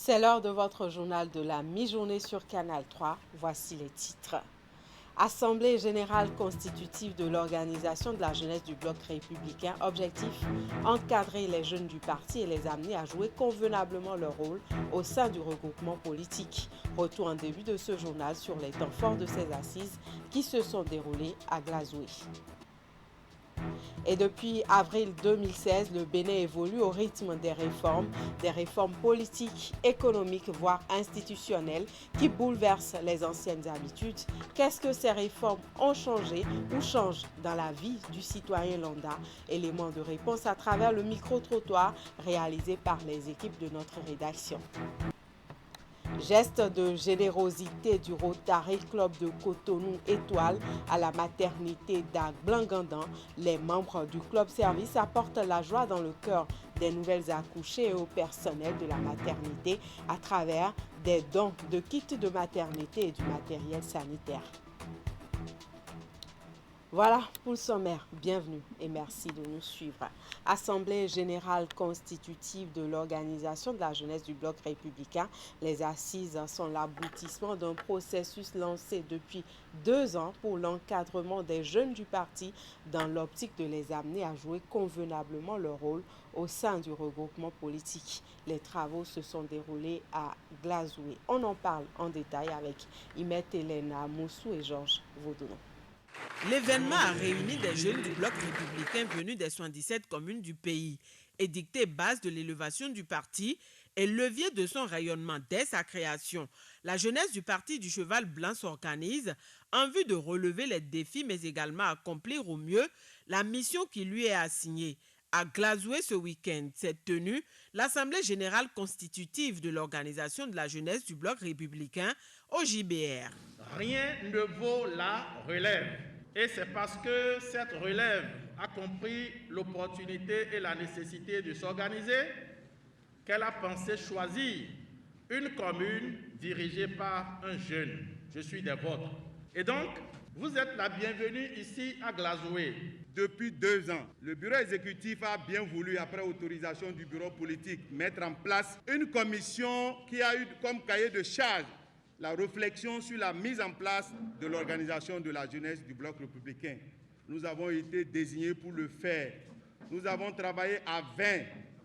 C'est l'heure de votre journal de la mi-journée sur Canal 3. Voici les titres. Assemblée générale constitutive de l'Organisation de la jeunesse du Bloc républicain. Objectif, encadrer les jeunes du parti et les amener à jouer convenablement leur rôle au sein du regroupement politique. Retour en début de ce journal sur les temps forts de ces assises qui se sont déroulées à Glazoué. Et depuis avril 2016, le Bénin évolue au rythme des réformes politiques, économiques, voire institutionnelles qui bouleversent les anciennes habitudes. Qu'est-ce que ces réformes ont changé ou changent dans la vie du citoyen lambda? Élément de réponse à travers le micro-trottoir réalisé par les équipes de notre rédaction. Geste de générosité du Rotary Club de Cotonou Étoile à la maternité d'Agblangandan. Les membres du club service apportent la joie dans le cœur des nouvelles accouchées et au personnel de la maternité à travers des dons de kits de maternité et du matériel sanitaire. Voilà pour le sommaire. Bienvenue et merci de nous suivre. Assemblée générale constitutive de l'Organisation de la jeunesse du Bloc républicain. Les assises sont l'aboutissement d'un processus lancé depuis 2 ans pour l'encadrement des jeunes du parti dans l'optique de les amener à jouer convenablement leur rôle au sein du regroupement politique. Les travaux se sont déroulés à Glazoué. On en parle en détail avec Imet Elena Moussou et Georges Vaudonon. L'événement a réuni des jeunes du Bloc républicain venus des 77 communes du pays, édicté base de l'élévation du parti et levier de son rayonnement dès sa création. La jeunesse du parti du Cheval Blanc s'organise en vue de relever les défis mais également accomplir au mieux la mission qui lui est assignée. À Glazoué ce week-end s'est tenue l'Assemblée générale constitutive de l'Organisation de la jeunesse du Bloc républicain au JBR. Rien ne vaut la relève. Et c'est parce que cette relève a compris l'opportunité et la nécessité de s'organiser qu'elle a pensé choisir une commune dirigée par un jeune. Je suis des vôtres. Et donc, vous êtes la bienvenue ici à Glazoué. Depuis 2 ans, le bureau exécutif a bien voulu, après autorisation du bureau politique, mettre en place une commission qui a eu comme cahier de charge la réflexion sur la mise en place de l'organisation de la jeunesse du Bloc républicain. Nous avons été désignés pour le faire. Nous avons travaillé à 20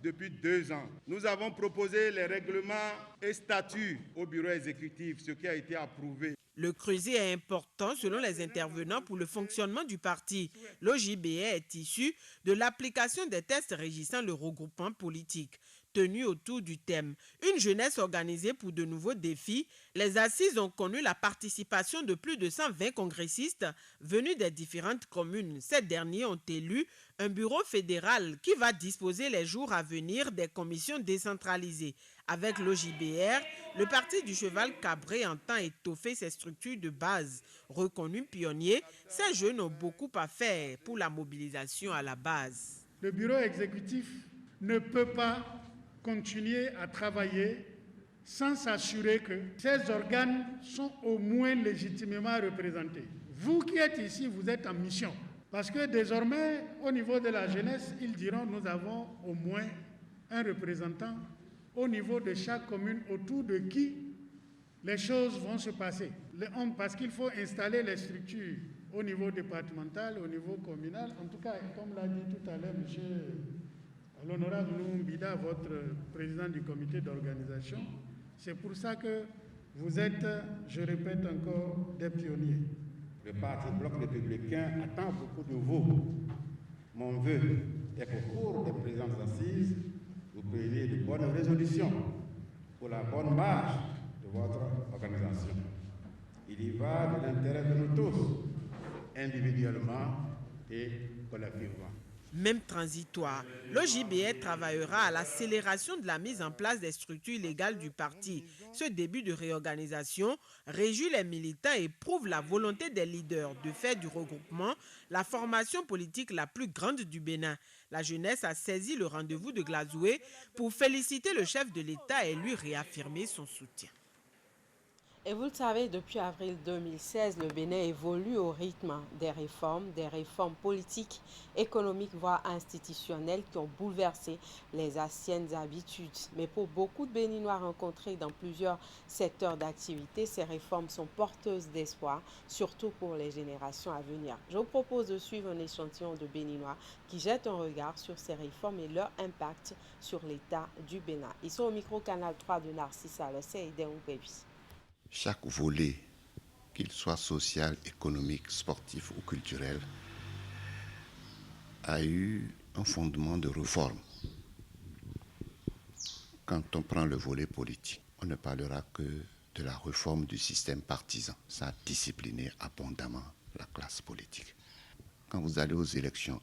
depuis 2 ans. Nous avons proposé les règlements et statuts au bureau exécutif, ce qui a été approuvé. Le creuset est important selon les intervenants pour le fonctionnement du parti. L'OJBR est issu de l'application des tests régissant le regroupement politique. Tenu autour du thème « Une jeunesse organisée pour de nouveaux défis », les assises ont connu la participation de plus de 120 congressistes venus des différentes communes. Ces derniers ont élu un bureau fédéral qui va disposer les jours à venir des commissions décentralisées. Avec l'OJBR, le parti du Cheval Cabré entend étoffer ses structures de base. Reconnus pionniers, ces jeunes ont beaucoup à faire pour la mobilisation à la base. Le bureau exécutif ne peut pas continuer à travailler sans s'assurer que ces organes sont au moins légitimement représentés. Vous qui êtes ici, vous êtes en mission. Parce que désormais, au niveau de la jeunesse, ils diront nous avons au moins un représentant au niveau de chaque commune autour de qui les choses vont se passer. Parce qu'il faut installer les structures au niveau départemental, au niveau communal. En tout cas, comme l'a dit tout à l'heure l'honorable Noumbida, votre président du comité d'organisation, c'est pour ça que vous êtes, je répète encore, des pionniers. Le parti Bloc républicain attend beaucoup de vous. Mon vœu est qu'au cours des présentes assises, vous preniez de bonnes résolutions pour la bonne marche de votre organisation. Il y va de l'intérêt de nous tous, individuellement et collectivement. Même transitoire, l'OJBR travaillera à l'accélération de la mise en place des structures légales du parti. Ce début de réorganisation réjouit les militants et prouve la volonté des leaders de faire du regroupement la formation politique la plus grande du Bénin. La jeunesse a saisi le rendez-vous de Glazoué pour féliciter le chef de l'État et lui réaffirmer son soutien. Et vous le savez, depuis avril 2016, le Bénin évolue au rythme des réformes politiques, économiques, voire institutionnelles qui ont bouleversé les anciennes habitudes. Mais pour beaucoup de Béninois rencontrés dans plusieurs secteurs d'activité, ces réformes sont porteuses d'espoir, surtout pour les générations à venir. Je vous propose de suivre un échantillon de Béninois qui jettent un regard sur ces réformes et leur impact sur l'État du Bénin. Ils sont au micro Canal 3 de Narcisse Alessé et Déon Pébi. Chaque volet, qu'il soit social, économique, sportif ou culturel, a eu un fondement de réforme. Quand on prend le volet politique, on ne parlera que de la réforme du système partisan. Ça a discipliné abondamment la classe politique. Quand vous allez aux élections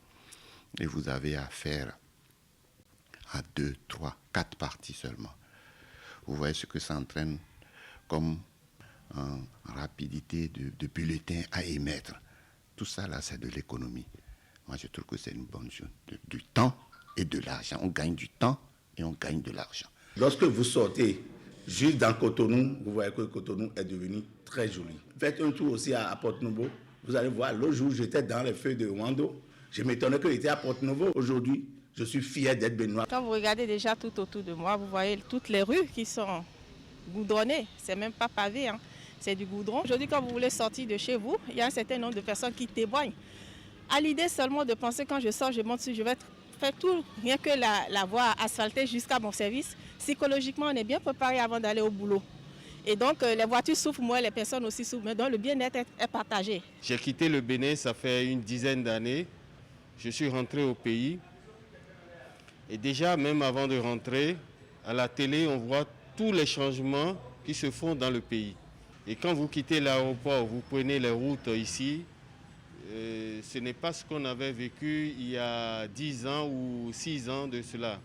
et vous avez affaire à 2, 3, 4 partis seulement, vous voyez ce que ça entraîne comme en rapidité de bulletins à émettre. Tout ça, là, c'est de l'économie. Moi, je trouve que c'est une bonne chose. Du temps et de l'argent. On gagne du temps et on gagne de l'argent. Lorsque vous sortez juste dans Cotonou, vous voyez que Cotonou est devenu très joli. Faites un tour aussi à Porto-Novo. Vous allez voir, l'autre jour, j'étais dans les feuilles de Wando. Je m'étonnais qu'il était à Porto-Novo. Aujourd'hui, je suis fier d'être béninois. Quand vous regardez déjà tout autour de moi, vous voyez toutes les rues qui sont goudronnées. C'est même pas pavé, hein. C'est du goudron. Aujourd'hui, quand vous voulez sortir de chez vous, il y a un certain nombre de personnes qui témoignent. À l'idée seulement de penser quand je sors, je monte sur, je vais faire tout, rien que la voie asphaltée jusqu'à mon service. Psychologiquement, on est bien préparé avant d'aller au boulot. Et donc, les voitures souffrent moins, les personnes aussi souffrent, mais donc le bien-être est partagé. J'ai quitté le Bénin, ça fait une dizaine d'années. Je suis rentré au pays. Et déjà, même avant de rentrer, à la télé, on voit tous les changements qui se font dans le pays. Et quand vous quittez l'aéroport, vous prenez les routes ici, ce n'est pas ce qu'on avait vécu il y a 10 ans ou 6 ans de cela.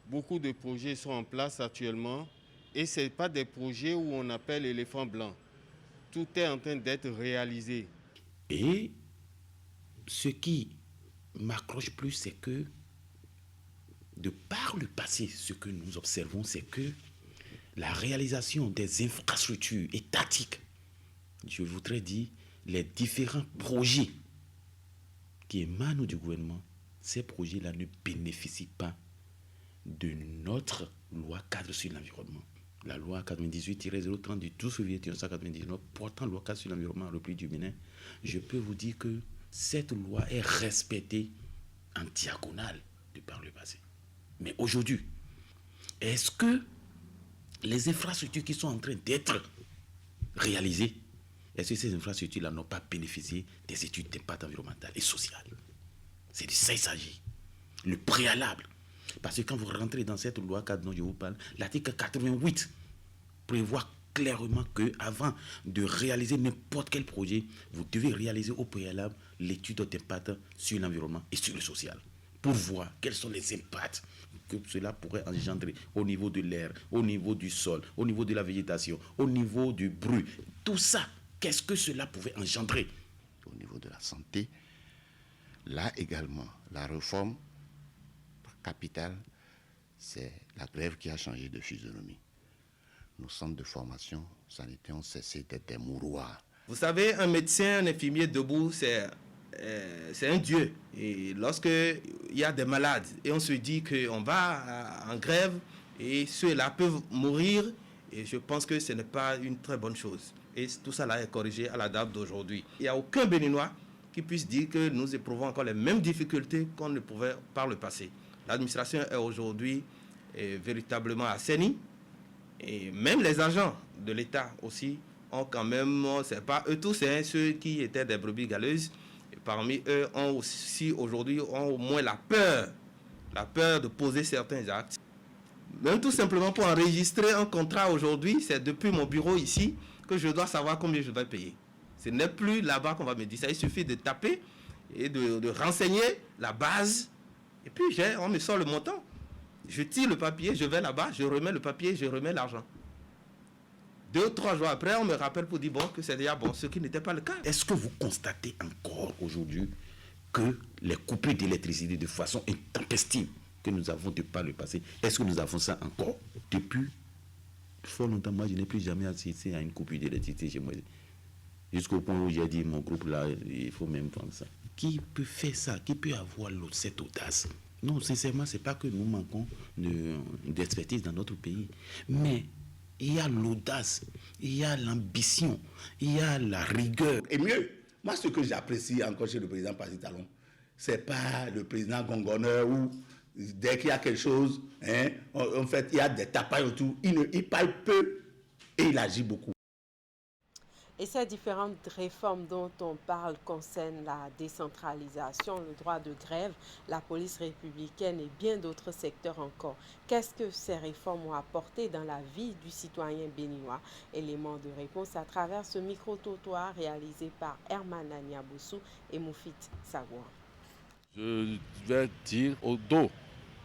Beaucoup de projets sont en place actuellement et ce n'est pas des projets où on appelle éléphant blanc. Tout est en train d'être réalisé. Et ce qui m'accroche plus, c'est que de par le passé, ce que nous observons, c'est que la réalisation des infrastructures étatiques, je voudrais dire les différents projets qui émanent du gouvernement, ces projets-là ne bénéficient pas de notre loi cadre sur l'environnement. La loi 98-030 du 12 février 1999 portant loi cadre sur l'environnement en République du Bénin, je peux vous dire que cette loi est respectée en diagonale de par le passé. Mais aujourd'hui, est-ce que les infrastructures qui sont en train d'être réalisées, est-ce que ces infrastructures-là n'ont pas bénéficié des études d'impact environnemental et social? C'est de ça qu'il s'agit. Le préalable. Parce que quand vous rentrez dans cette loi cadre dont je vous parle, l'article 88 prévoit clairement qu'avant de réaliser n'importe quel projet, vous devez réaliser au préalable l'étude d'impact sur l'environnement et sur le social, pour voir quels sont les impacts que cela pourrait engendrer au niveau de l'air, au niveau du sol, au niveau de la végétation, au niveau du bruit. Tout ça, qu'est-ce que cela pouvait engendrer? Au niveau de la santé, là également, la réforme capitale, c'est la grève qui a changé de physionomie. Nos centres de formation sanitaire ont cessé d'être des mouroirs. Vous savez, un médecin, un infirmier debout, c'est un dieu. Et lorsqu'il y a des malades et on se dit qu'on va en grève et ceux-là peuvent mourir, et je pense que ce n'est pas une très bonne chose. Et tout ça là est corrigé à la date d'aujourd'hui. Il n'y a aucun Béninois qui puisse dire que nous éprouvons encore les mêmes difficultés qu'on ne pouvait par le passé. L'administration est aujourd'hui véritablement assainie. Et même les agents de l'État aussi ont quand même, c'est pas eux tous, c'est ceux qui étaient des brebis galeuses. Et parmi eux ont aussi aujourd'hui au moins la peur de poser certains actes. Même tout simplement pour enregistrer un contrat aujourd'hui, c'est depuis mon bureau ici que je dois savoir combien je dois payer. Ce n'est plus là-bas qu'on va me dire ça. Il suffit de taper et de renseigner la base. Et puis on me sort le montant. Je tire le papier, je vais là-bas, je remets le papier, je remets l'argent. 2 ou 3 jours après, on me rappelle pour dire que c'est déjà bon, ce qui n'était pas le cas. Est-ce que vous constatez encore aujourd'hui que les coupures d'électricité de façon intempestive que nous avons de par le passé, est-ce que nous avons ça encore depuis fort longtemps, moi, je n'ai plus jamais assisté à une coupure d'électricité chez moi. Jusqu'au point où j'ai dit, mon groupe là, il faut même prendre ça. Qui peut faire ça? Qui peut avoir cette audace? Non, sincèrement, ce n'est pas que nous manquons d'expertise dans notre pays. Mais il y a l'audace, il y a l'ambition, il y a la rigueur. Et mieux, moi, ce que j'apprécie encore chez le président Passy Talon, ce n'est pas le président gongonneur où, dès qu'il y a quelque chose, en fait, il y a des tapailles autour. Il parle peu et il agit beaucoup. Et ces différentes réformes dont on parle concernent la décentralisation, le droit de grève, la police républicaine et bien d'autres secteurs encore. Qu'est-ce que ces réformes ont apporté dans la vie du citoyen béninois? Élément de réponse à travers ce micro-trottoir réalisé par Herman Niaboussou et Moufit Sagouan. Je vais dire au dos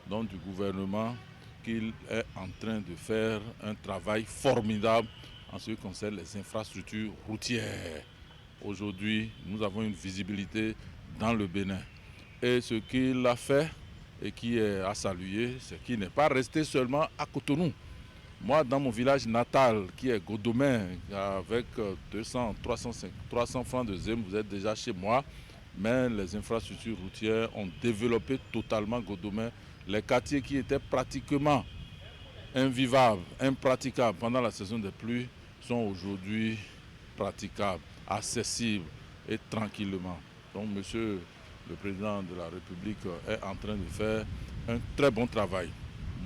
du gouvernement qu'il est en train de faire un travail formidable en ce qui concerne les infrastructures routières. Aujourd'hui, nous avons une visibilité dans le Bénin. Et ce qu'il a fait et qui est à saluer, c'est qu'il n'est pas resté seulement à Cotonou. Moi, dans mon village natal, qui est Godomin, avec 300 francs de ZEM, vous êtes déjà chez moi. Mais les infrastructures routières ont développé totalement Godomin. Les quartiers qui étaient pratiquement invivables, impraticables pendant la saison des pluies, sont aujourd'hui praticables, accessibles et tranquillement. Donc, monsieur le président de la République est en train de faire un très bon travail.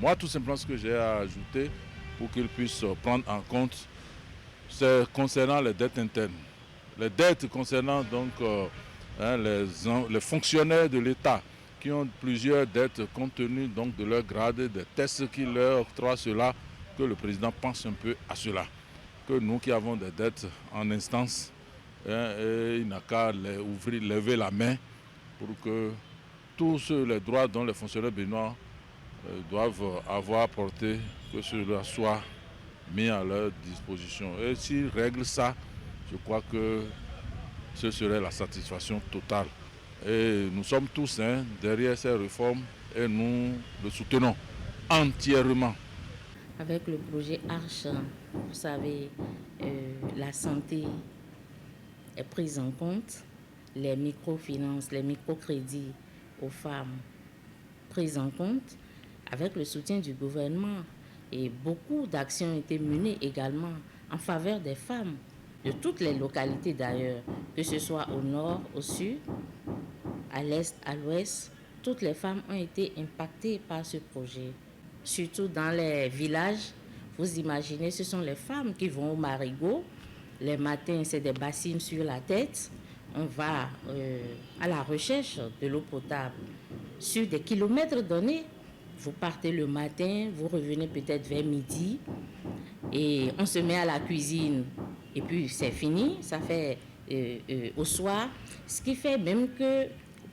Moi, tout simplement, ce que j'ai à ajouter pour qu'il puisse prendre en compte, c'est concernant les dettes internes. Les dettes concernant donc les fonctionnaires de l'État qui ont plusieurs dettes compte tenu donc de leur grade, des tests qui leur octroient cela, que le président pense un peu à cela. Que nous qui avons des dettes en instance, il n'a qu'à lever la main pour que tous les droits dont les fonctionnaires béninois doivent avoir porté, que cela soit mis à leur disposition. Et s'ils règlent ça, je crois que ce serait la satisfaction totale. Et nous sommes tous derrière ces réformes et nous le soutenons entièrement. Avec le projet Arche, vous savez, la santé est prise en compte, les microfinances, les microcrédits aux femmes pris en compte, avec le soutien du gouvernement. Et beaucoup d'actions ont été menées également en faveur des femmes, de toutes les localités d'ailleurs, que ce soit au nord, au sud, à l'est, à l'ouest. Toutes les femmes ont été impactées par ce projet. Surtout dans les villages, vous imaginez, ce sont les femmes qui vont au marigot. Les matins, c'est des bassines sur la tête. On va à la recherche de l'eau potable. Sur des kilomètres donnés, vous partez le matin, vous revenez peut-être vers midi et on se met à la cuisine. Et puis c'est fini, ça fait au soir. Ce qui fait même que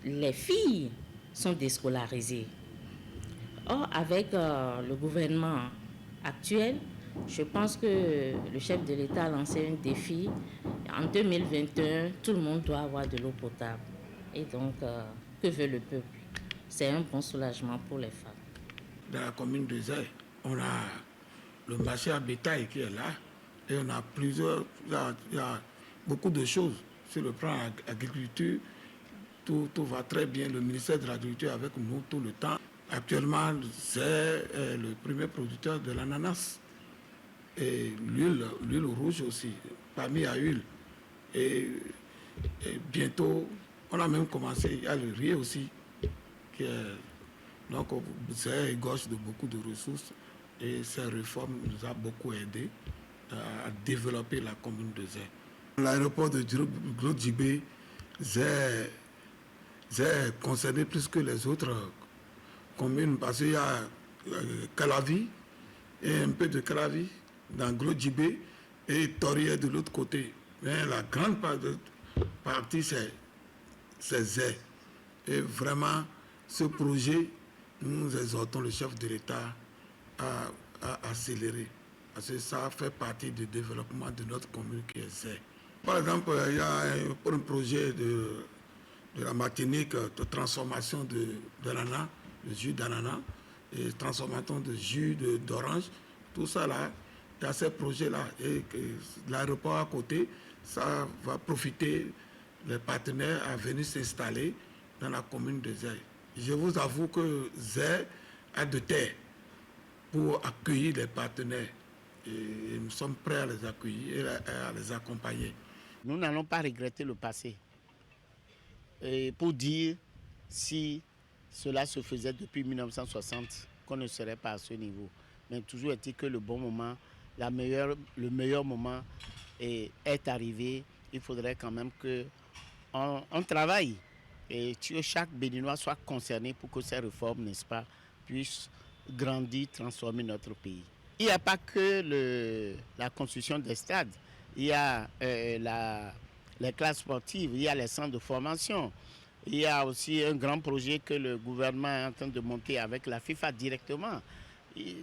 les filles sont déscolarisées. Or, avec le gouvernement actuel, je pense que le chef de l'État a lancé un défi. En 2021, tout le monde doit avoir de l'eau potable. Et donc, que veut le peuple? C'est un bon soulagement pour les femmes. Dans la commune de Zay, on a le marché à bétail qui est là. Et on a plusieurs... Il y a beaucoup de choses sur le plan agriculture. Tout va très bien. Le ministère de l'Agriculture est avec nous tout le temps. Actuellement, c'est le premier producteur de l'ananas. Et l'huile rouge aussi, parmi à huile. Et bientôt, on a même commencé, il y a le riz aussi. Donc, c'est gauche de beaucoup de ressources. Et ces réformes nous ont beaucoup aidé à développer la commune de Zé. L'aéroport de Gros-Djibé, Zé concerné plus que les autres communes parce qu'il y a Calavi et un peu de Calavi dans Gros-Djibé et Torier de l'autre côté. Mais la grande partie, c'est Zé. Et vraiment, ce projet, nous exhortons le chef de l'État à accélérer. Parce que ça fait partie du développement de notre commune qui est Zé. Par exemple, il y a un projet de la Martinique de transformation de l'ananas, le jus d'ananas, et transformation de jus d'orange. Tout ça là, il y a ces projets-là. Et que l'aéroport à côté, ça va profiter les partenaires à venir s'installer dans la commune de Zay. Je vous avoue que Zay a de terre pour accueillir les partenaires. Et nous sommes prêts à les accueillir et à les accompagner. Nous n'allons pas regretter le passé. Et pour dire si cela se faisait depuis 1960, qu'on ne serait pas à ce niveau. Mais toujours est-il que le bon moment, le meilleur moment est arrivé. Il faudrait quand même qu'on travaille et que chaque Béninois soit concerné pour que ces réformes, n'est-ce pas, puissent grandir, transformer notre pays. Il n'y a pas que la construction des stades, il y a les classes sportives, il y a les centres de formation. Il y a aussi un grand projet que le gouvernement est en train de monter avec la FIFA directement.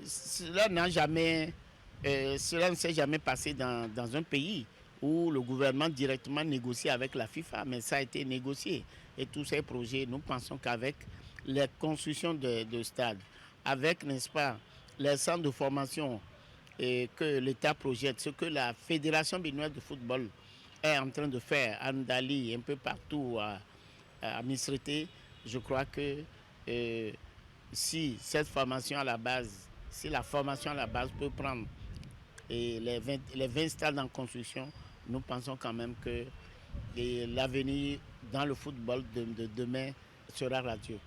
Cela ne s'est jamais passé dans un pays où le gouvernement directement négocie avec la FIFA, mais ça a été négocié. Et tous ces projets, nous pensons qu'avec les constructions de stades, avec, n'est-ce pas, les centres de formation que l'État projette, ce que la Fédération béninoise de football est en train de faire à Ndali, un peu partout à Misrété, je crois que si cette formation à la base, si la formation à la base peut prendre les 20 stades en construction, nous pensons quand même que l'avenir dans le football de demain sera radieux.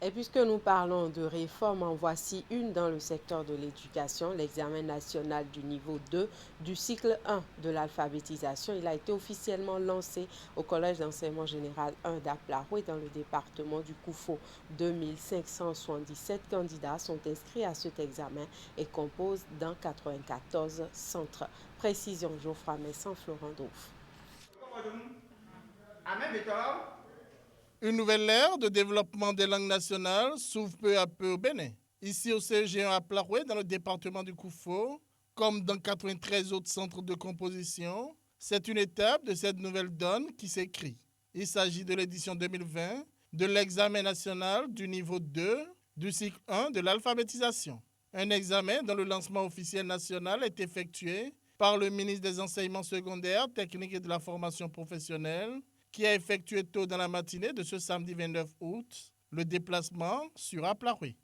Et puisque nous parlons de réforme, en voici une dans le secteur de l'éducation, l'examen national du niveau 2 du cycle 1 de l'alphabétisation. Il a été officiellement lancé au Collège d'enseignement général 1 d'Aplaroué dans le département du Koufo. 2577 candidats sont inscrits à cet examen et composent dans 94 centres. Précision Geoffroy Messan, Florent Douf. Une nouvelle ère de développement des langues nationales s'ouvre peu à peu au Bénin. Ici au CEG1 à Plaroué, dans le département du Koufo, comme dans 93 autres centres de composition, c'est une étape de cette nouvelle donne qui s'écrit. Il s'agit de l'édition 2020 de l'examen national du niveau 2 du cycle 1 de l'alphabétisation. Un examen dont le lancement officiel national est effectué par le ministre des Enseignements secondaires, techniques et de la formation professionnelle, qui a effectué tôt dans la matinée de ce samedi 29 août le déplacement sur Aplaroué.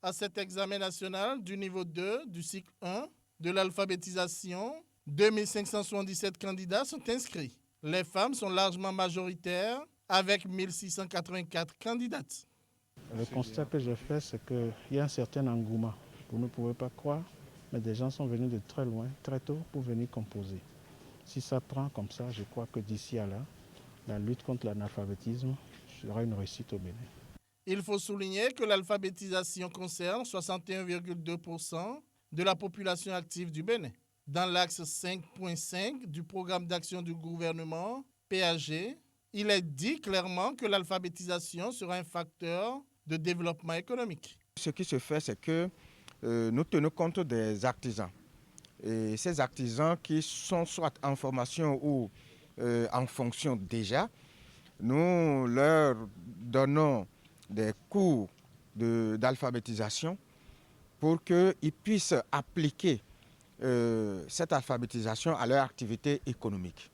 À cet examen national du niveau 2 du cycle 1 de l'alphabétisation, 2577 candidats sont inscrits. Les femmes sont largement majoritaires avec 1684 candidates. Le constat que j'ai fait, c'est qu'il y a un certain engouement. Vous ne pouvez pas croire, mais des gens sont venus de très loin, très tôt, pour venir composer. Si ça prend comme ça, je crois que d'ici à là, la lutte contre l'analphabétisme sera une réussite au Bénin. Il faut souligner que l'alphabétisation concerne 61,2% de la population active du Bénin. Dans l'axe 5.5 du programme d'action du gouvernement, PAG, il est dit clairement que l'alphabétisation sera un facteur de développement économique. Ce qui se fait, c'est que nous tenons compte des artisans. Et ces artisans qui sont soit en formation ou en fonction déjà, nous leur donnons des cours d'alphabétisation pour qu'ils puissent appliquer cette alphabétisation à leur activité économique.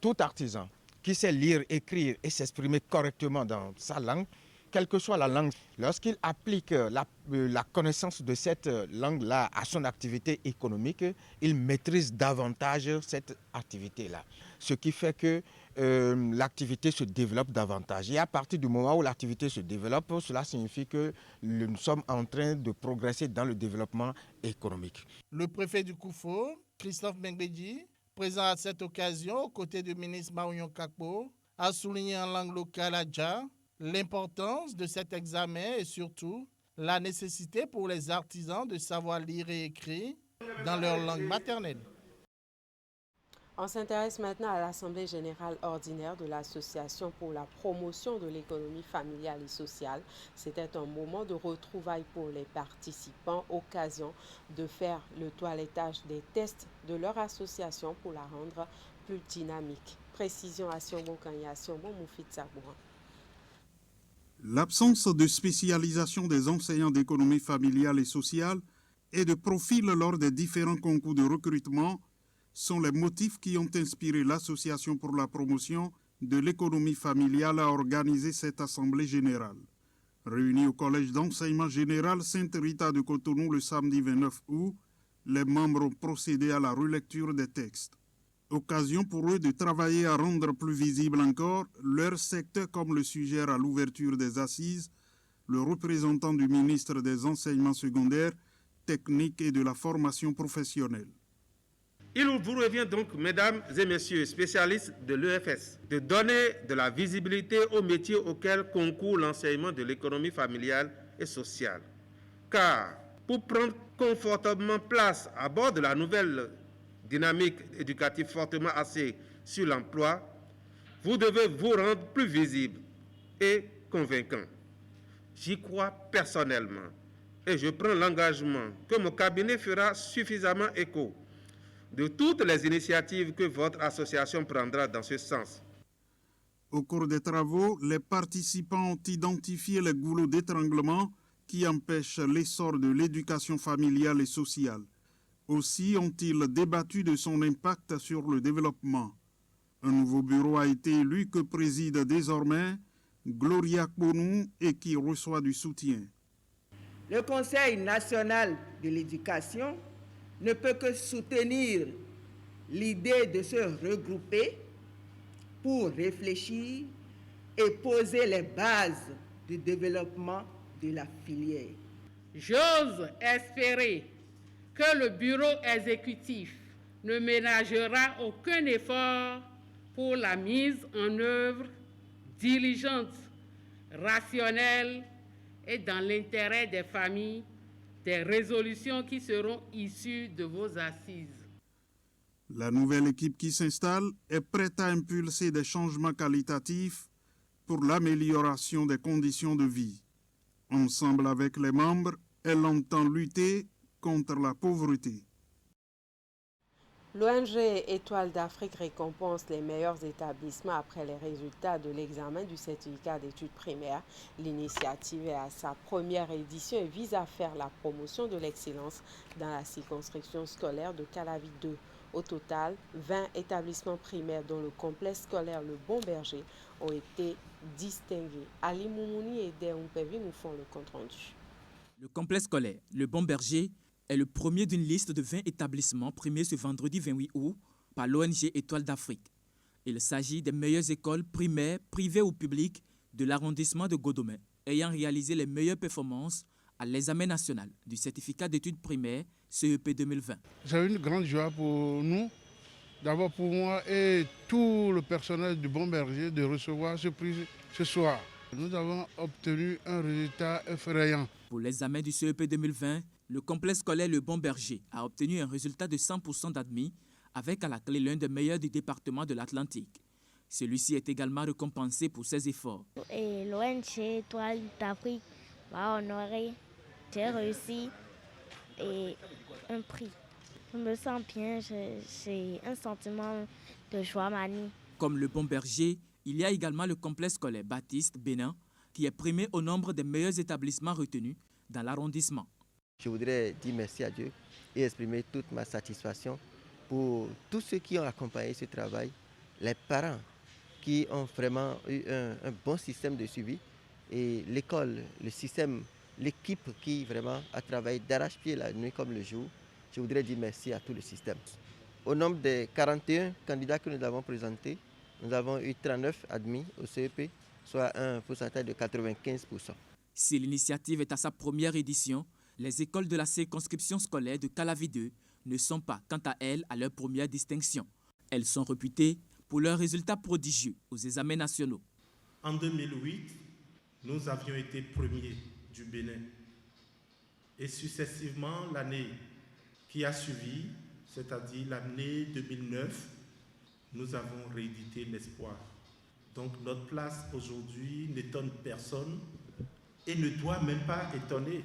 Tout artisan qui sait lire, écrire et s'exprimer correctement dans sa langue, quelle que soit la langue, lorsqu'il applique la connaissance de cette langue-là à son activité économique, il maîtrise davantage cette activité-là. Ce qui fait que l'activité se développe davantage. Et à partir du moment où l'activité se développe, cela signifie que nous sommes en train de progresser dans le développement économique. Le préfet du Koufo, Christophe Mengbedji, présent à cette occasion aux côtés du ministre Maouyon Kakpo, a souligné en langue locale Adja l'importance de cet examen et surtout la nécessité pour les artisans de savoir lire et écrire dans leur langue maternelle. On s'intéresse maintenant à l'Assemblée générale ordinaire de l'Association pour la promotion de l'économie familiale et sociale. C'était un moment de retrouvailles pour les participants, occasion de faire le toilettage des tests de leur association pour la rendre plus dynamique. Précision à Siongo Kanya, Siongo Moufit Sabouran. L'absence de spécialisation des enseignants d'économie familiale et sociale et de profil lors des différents concours de recrutement sont les motifs qui ont inspiré l'Association pour la promotion de l'économie familiale à organiser cette Assemblée générale. Réunis au Collège d'enseignement général Sainte-Rita de Cotonou le samedi 29 août, les membres ont procédé à la relecture des textes. Occasion pour eux de travailler à rendre plus visible encore leur secteur, comme le suggère à l'ouverture des assises le représentant du ministre des Enseignements secondaires, techniques et de la formation professionnelle. Il vous revient donc, mesdames et messieurs spécialistes de l'EFS, de donner de la visibilité aux métiers auxquels concourt l'enseignement de l'économie familiale et sociale. Car pour prendre confortablement place à bord de la nouvelle dynamique éducative fortement axée sur l'emploi, vous devez vous rendre plus visible et convaincant. J'y crois personnellement et je prends l'engagement que mon cabinet fera suffisamment écho de toutes les initiatives que votre association prendra dans ce sens. Au cours des travaux, les participants ont identifié les goulots d'étranglement qui empêchent l'essor de l'éducation familiale et sociale. Aussi ont-ils débattu de son impact sur le développement. Un nouveau bureau a été élu que préside désormais Gloria Kbonou et qui reçoit du soutien. Le Conseil national de l'éducation ne peut que soutenir l'idée de se regrouper pour réfléchir et poser les bases du développement de la filière. J'ose espérer que le bureau exécutif ne ménagera aucun effort pour la mise en œuvre diligente, rationnelle et dans l'intérêt des familles des résolutions qui seront issues de vos assises. La nouvelle équipe qui s'installe est prête à impulser des changements qualitatifs pour l'amélioration des conditions de vie. Ensemble avec les membres, elle entend lutter contre la pauvreté. L'ONG Étoile d'Afrique récompense les meilleurs établissements après les résultats de l'examen du certificat d'études primaires. L'initiative est à sa première édition et vise à faire la promotion de l'excellence dans la circonscription scolaire de Calavi 2. Au total, 20 établissements primaires dont le complexe scolaire Le Bon Berger ont été distingués. Ali Moumouni et Deumpevi nous font le compte-rendu. Le complexe scolaire Le Bon Berger est le premier d'une liste de 20 établissements primés ce vendredi 28 août par l'ONG Étoile d'Afrique. Il s'agit des meilleures écoles primaires, privées ou publiques de l'arrondissement de Godomé, ayant réalisé les meilleures performances à l'examen national du certificat d'études primaires CEP 2020. C'est une grande joie pour nous, d'abord pour moi et tout le personnel du Bon Berger, de recevoir ce prix ce soir. Nous avons obtenu un résultat effrayant. Pour l'examen du CEP 2020, le complexe scolaire Le Bon Berger a obtenu un résultat de 100% d'admis, avec à la clé l'un des meilleurs du département de l'Atlantique. Celui-ci est également récompensé pour ses efforts. L'ONG Étoile d'Afrique m'a honoré. J'ai réussi un prix. Je me sens bien, j'ai un sentiment de joie manie. Comme Le Bon Berger, il y a également le complexe scolaire Baptiste Bénin, qui est primé au nombre des meilleurs établissements retenus dans l'arrondissement. Je voudrais dire merci à Dieu et exprimer toute ma satisfaction pour tous ceux qui ont accompagné ce travail, les parents qui ont vraiment eu un bon système de suivi et l'école, le système, l'équipe qui vraiment a travaillé d'arrache-pied la nuit comme le jour. Je voudrais dire merci à tout le système. Au nombre des 41 candidats que nous avons présentés, nous avons eu 39 admis au CEP, soit un pourcentage de 95%. Si l'initiative est à sa première édition, les écoles de la circonscription scolaire de Calavi 2 ne sont pas, quant à elles, à leur première distinction. Elles sont réputées pour leurs résultats prodigieux aux examens nationaux. En 2008, nous avions été premiers du Bénin. Et successivement, l'année qui a suivi, c'est-à-dire l'année 2009, nous avons réédité l'espoir. Donc notre place aujourd'hui n'étonne personne et ne doit même pas étonner.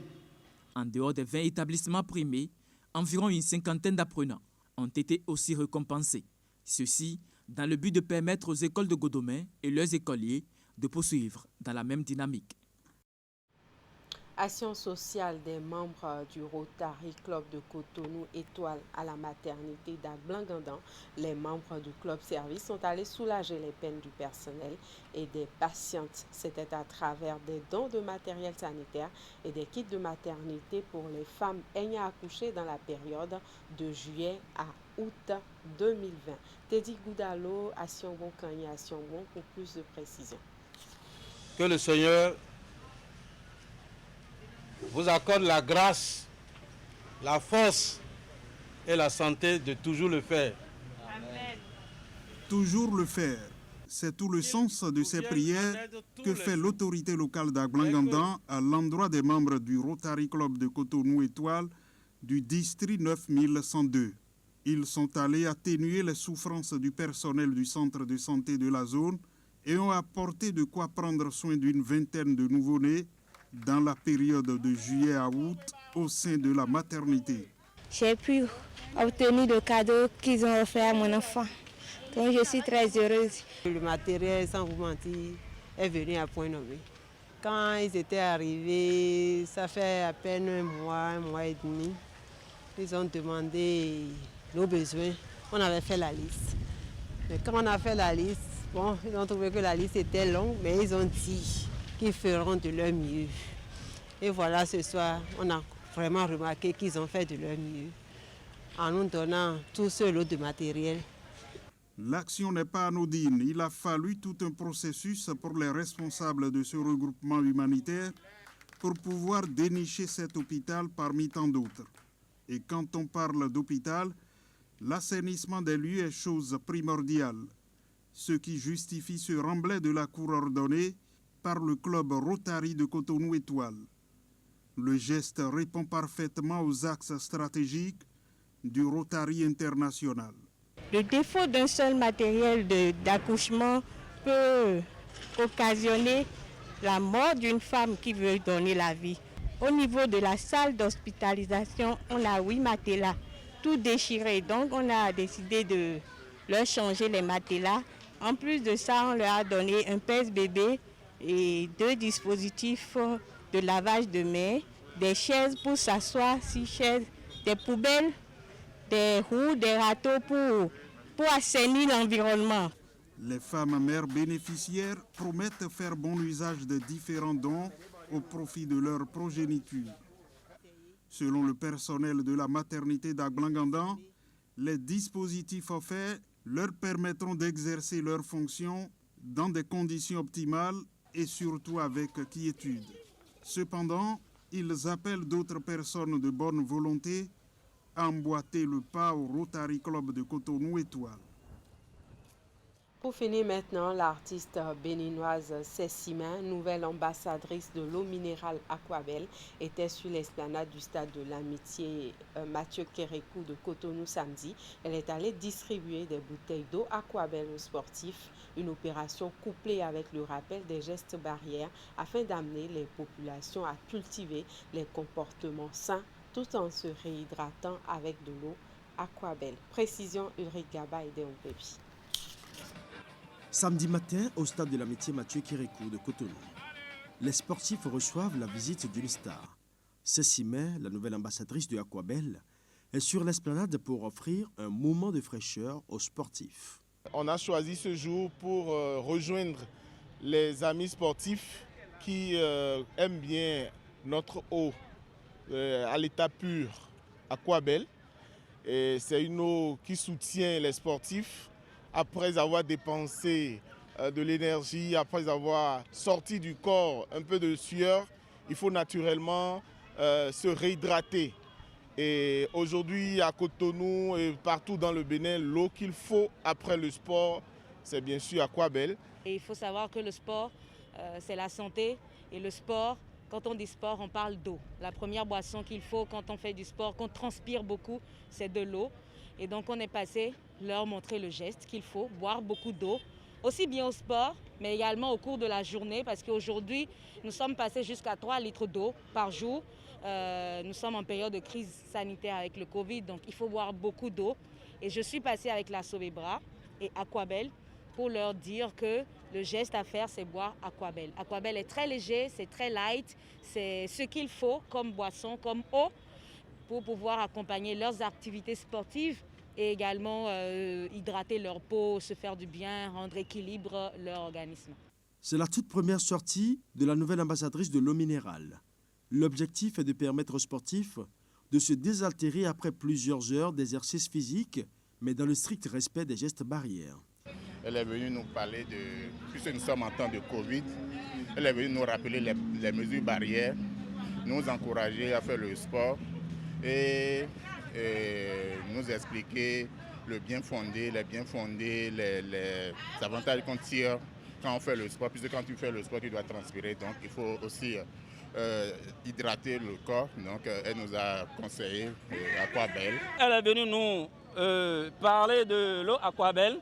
En dehors des 20 établissements primés, environ une cinquantaine d'apprenants ont été aussi récompensés. Ceci dans le but de permettre aux écoles de Godomè et leurs écoliers de poursuivre dans la même dynamique. Action sociale des membres du Rotary Club de Cotonou Étoile à la maternité d'Agblangandang. Les membres du club service sont allés soulager les peines du personnel et des patientes. C'était à travers des dons de matériel sanitaire et des kits de maternité pour les femmes ayant accouché dans la période de juillet à août 2020. Teddy Goudalo, Asiongon Kanye Asiongon pour plus de précision. Que le Seigneur vous accorde la grâce, la force et la santé de toujours le faire. Amen. Toujours le faire. C'est tout le sens de ces prières que fait l'autorité locale d'Agblangandang à l'endroit des membres du Rotary Club de Cotonou Étoile du district 9102. Ils sont allés atténuer les souffrances du personnel du centre de santé de la zone et ont apporté de quoi prendre soin d'une vingtaine de nouveau-nés dans la période de juillet à août au sein de la maternité. J'ai pu obtenir le cadeau qu'ils ont offert à mon enfant. Donc je suis très heureuse. Le matériel, sans vous mentir, est venu à point nommé. Quand ils étaient arrivés, ça fait à peine un mois et demi, ils ont demandé nos besoins. On avait fait la liste. Mais quand on a fait la liste, bon, ils ont trouvé que la liste était longue, mais ils ont dit qu'ils feront de leur mieux. Et voilà, ce soir, on a vraiment remarqué qu'ils ont fait de leur mieux en nous donnant tout ce lot de matériel. L'action n'est pas anodine. Il a fallu tout un processus pour les responsables de ce regroupement humanitaire pour pouvoir dénicher cet hôpital parmi tant d'autres. Et quand on parle d'hôpital, l'assainissement des lieux est chose primordiale, ce qui justifie ce remblai de la cour ordonnée par le club Rotary de Cotonou Étoile. Le geste répond parfaitement aux axes stratégiques du Rotary international. Le défaut d'un seul matériel d'accouchement peut occasionner la mort d'une femme qui veut donner la vie. Au niveau de la salle d'hospitalisation, on a 8 matelas, tout déchirés. Donc on a décidé de leur changer les matelas. En plus de ça, on leur a donné un pèse-bébé et 2 dispositifs de lavage de mains, des chaises pour s'asseoir, 6 chaises, des poubelles, des roues, des râteaux pour assainir l'environnement. Les femmes mères bénéficiaires promettent faire bon usage des différents dons au profit de leur progéniture. Selon le personnel de la maternité d'Agblangandang, les dispositifs offerts leur permettront d'exercer leurs fonctions dans des conditions optimales et surtout avec quiétude. Cependant, ils appellent d'autres personnes de bonne volonté à emboîter le pas au Rotary Club de Cotonou Étoile. Pour finir maintenant, l'artiste béninoise Cessima, nouvelle ambassadrice de l'eau minérale Aquabel, était sur l'esplanade du stade de l'amitié Mathieu Kérékou de Cotonou samedi. Elle est allée distribuer des bouteilles d'eau Aquabel aux sportifs, une opération couplée avec le rappel des gestes barrières afin d'amener les populations à cultiver les comportements sains tout en se réhydratant avec de l'eau Aquabel. Précision Ulrich Gaba et Déon Pépi. Samedi matin, au stade de l'amitié Mathieu Kérékou de Cotonou, les sportifs reçoivent la visite d'une star. Cessima, la nouvelle ambassadrice de Aquabel, est sur l'esplanade pour offrir un moment de fraîcheur aux sportifs. On a choisi ce jour pour rejoindre les amis sportifs qui aiment bien notre eau à l'état pur Aquabel. Et c'est une eau qui soutient les sportifs. Après avoir dépensé de l'énergie, après avoir sorti du corps un peu de sueur, il faut naturellement se réhydrater. Et aujourd'hui, à Cotonou et partout dans le Bénin, l'eau qu'il faut après le sport, c'est bien sûr Aquabel. Et il faut savoir que le sport, c'est la santé. Et le sport, quand on dit sport, on parle d'eau. La première boisson qu'il faut quand on fait du sport, qu'on transpire beaucoup, c'est de l'eau. Et donc on est passé leur montrer le geste qu'il faut, boire beaucoup d'eau, aussi bien au sport, mais également au cours de la journée, parce qu'aujourd'hui, nous sommes passés jusqu'à 3 litres d'eau par jour. Nous sommes en période de crise sanitaire avec le Covid, donc il faut boire beaucoup d'eau. Et je suis passée avec la Sobebra et Aquabel pour leur dire que le geste à faire, c'est boire Aquabel. Aquabel est très léger, c'est très light, c'est ce qu'il faut comme boisson, comme eau, pour pouvoir accompagner leurs activités sportives et également hydrater leur peau, se faire du bien, rendre équilibre leur organisme. C'est la toute première sortie de la nouvelle ambassadrice de l'eau minérale. L'objectif est de permettre aux sportifs de se désaltérer après plusieurs heures d'exercice physique, mais dans le strict respect des gestes barrières. Elle est venue nous parler de, puisque nous sommes en temps de Covid, elle est venue nous rappeler les mesures barrières, nous encourager à faire le sport et nous expliquer les bien fondés, les avantages qu'on tire quand on fait le sport, puisque quand tu fais le sport, tu dois transpirer, donc il faut aussi hydrater le corps. Donc elle nous a conseillé Aquabel. Elle est venue nous parler de l'eau Aquabel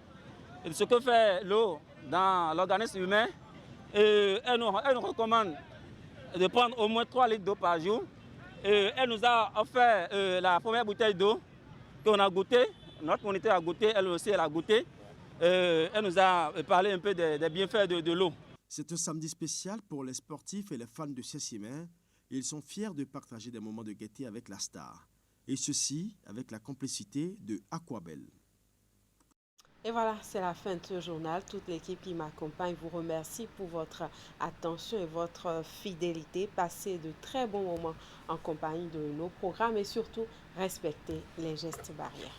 et de ce que fait l'eau dans l'organisme humain. Et elle nous recommande de prendre au moins 3 litres d'eau par jour. Et elle nous a offert la première bouteille d'eau qu'on a goûtée. Notre moniteur a goûté, elle aussi elle a goûté. Elle nous a parlé un peu des bienfaits de l'eau. C'est un samedi spécial pour les sportifs et les fans de Saint-Siméon. Ils sont fiers de partager des moments de gaieté avec la star. Et ceci avec la complicité de Aquabel. Et voilà, c'est la fin de ce journal. Toute l'équipe qui m'accompagne vous remercie pour votre attention et votre fidélité. Passez de très bons moments en compagnie de nos programmes et surtout respectez les gestes barrières.